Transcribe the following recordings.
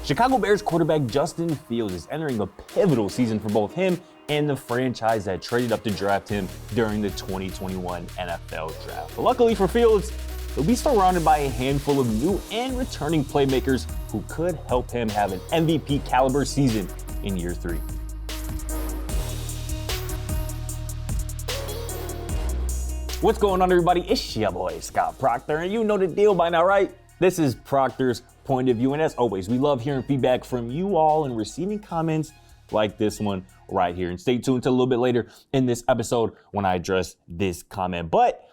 Chicago Bears quarterback Justin Fields is entering a pivotal season for both him and the franchise that traded up to draft him during the 2021 NFL Draft. But luckily for Fields, he'll be surrounded by a handful of new and returning playmakers who could help him have an MVP caliber season in year 3. What's going on, everybody? It's your boy, Scott Procter, and you know the deal by now, right? This is Procter's Point of View, and as always, we love hearing feedback from you all and receiving comments like this one right here. And stay tuned till a little bit later in this episode when I address this comment. But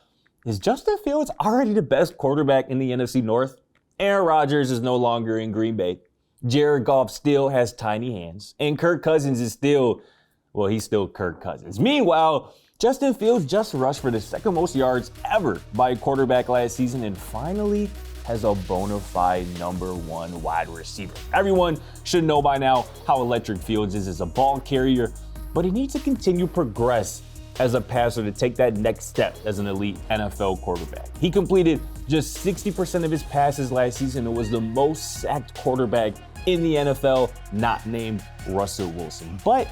is Justin Fields already the best quarterback in the NFC North? Aaron Rodgers is no longer in Green Bay. Jared Goff still has tiny hands. And Kirk Cousins is still, well, he's still Kirk Cousins. Meanwhile, Justin Fields just rushed for the second most yards ever by a quarterback last season and finally has a bona fide number 1 wide receiver. Everyone should know by now how electric Fields is as a ball carrier, but he needs to continue to progress as a passer to take that next step as an elite NFL quarterback. He completed just 60% of his passes last season and was the most sacked quarterback in the NFL, not named Russell Wilson. But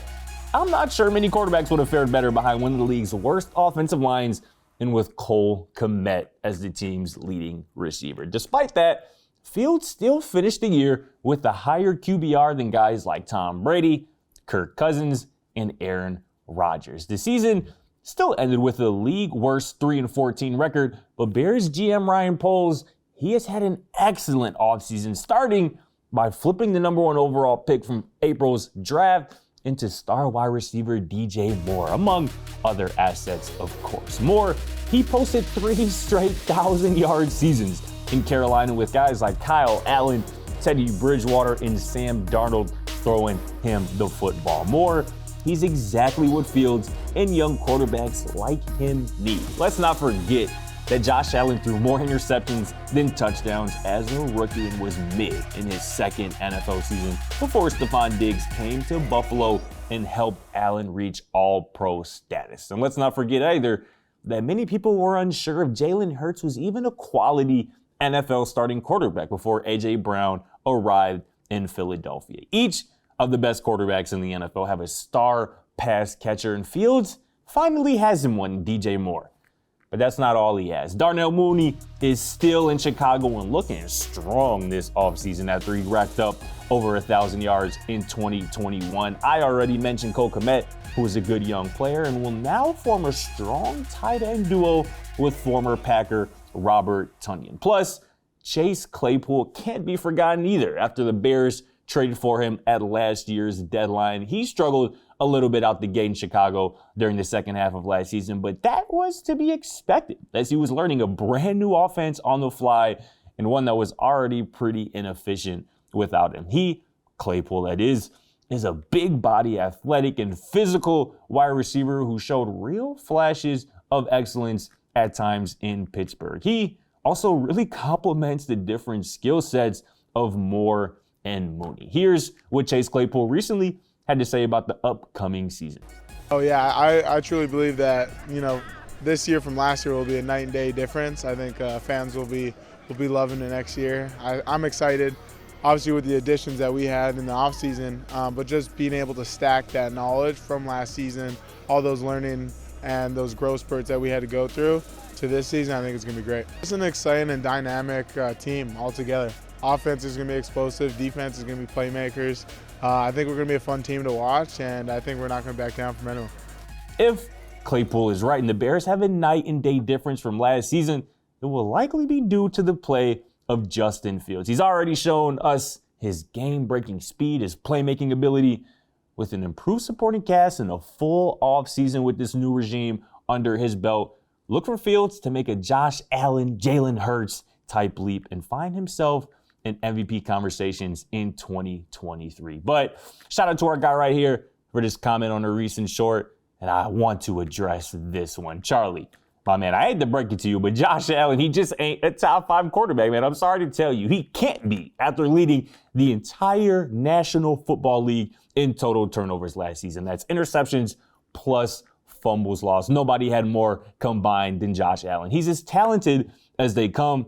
I'm not sure many quarterbacks would have fared better behind one of the league's worst offensive lines and with Cole Kmet as the team's leading receiver. Despite that, Fields still finished the year with a higher QBR than guys like Tom Brady, Kirk Cousins, and Aaron Rodgers. The season still ended with a league worst 3-14 record, but Bears GM Ryan Poles, he has had an excellent offseason, starting by flipping the number 1 overall pick from April's draft into star wide receiver DJ Moore, among other assets, of course. Moore, he posted 3 straight 1,000-yard seasons in Carolina with guys like Kyle Allen, Teddy Bridgewater, and Sam Darnold throwing him the football. Moore, he's exactly what Fields and young quarterbacks like him need. Let's not forget that Josh Allen threw more interceptions than touchdowns as a rookie and was mid in his second NFL season before Stephon Diggs came to Buffalo and helped Allen reach All-Pro status. And let's not forget either that many people were unsure if Jalen Hurts was even a quality NFL starting quarterback before A.J. Brown arrived in Philadelphia. Each of the best quarterbacks in the NFL have a star pass catcher, and Fields finally has him one, DJ Moore. But that's not all he has. Darnell Mooney is still in Chicago and looking strong this offseason after he racked up over 1,000 yards in 2021. I already mentioned Cole Kmet, who is a good young player and will now form a strong tight end duo with former Packer Robert Tonyan. Plus, Chase Claypool can't be forgotten either. After the Bears traded for him at last year's deadline, he struggled a little bit out the gate in Chicago during the second half of last season, but that was to be expected as he was learning a brand new offense on the fly and one that was already pretty inefficient without him. He, Claypool that is a big body, athletic, and physical wide receiver who showed real flashes of excellence at times in Pittsburgh. He also really complements the different skill sets of Moore and Mooney. Here's what Chase Claypool recently had to say about the upcoming season. Oh yeah, I truly believe that, this year from last year will be a night and day difference. I think fans will be loving it next year. I'm excited, obviously, with the additions that we had in the offseason, but just being able to stack that knowledge from last season, all those learning and those growth spurts that we had to go through to this season, I think it's going to be great. It's an exciting and dynamic team altogether. Offense is going to be explosive. Defense is going to be playmakers. I think we're going to be a fun team to watch, and I think we're not going to back down from anyone. If Claypool is right and the Bears have a night and day difference from last season, it will likely be due to the play of Justin Fields. He's already shown us his game-breaking speed, his playmaking ability. With an improved supporting cast and a full offseason with this new regime under his belt, look for Fields to make a Josh Allen, Jalen Hurts type leap and find himself in MVP conversations in 2023. But shout out to our guy right here for this comment on a recent short, and I want to address this one. Charlie, my man, I hate to break it to you, but Josh Allen, he just ain't a top 5 quarterback, man. I'm sorry to tell you, he can't be after leading the entire National Football League in total turnovers last season. That's interceptions plus fumbles lost. Nobody had more combined than Josh Allen. He's as talented as they come,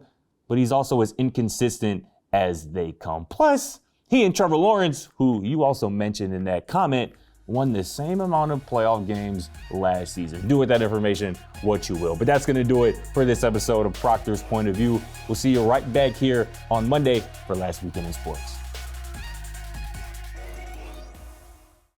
but he's also as inconsistent as they come. Plus, He and Trevor Lawrence, who you also mentioned in that comment, won the same amount of playoff games last season. Do with that information what you will. But that's going to do it for this episode of Procter's Point of View. We'll see you right back here on Monday for Last Weekend in Sports.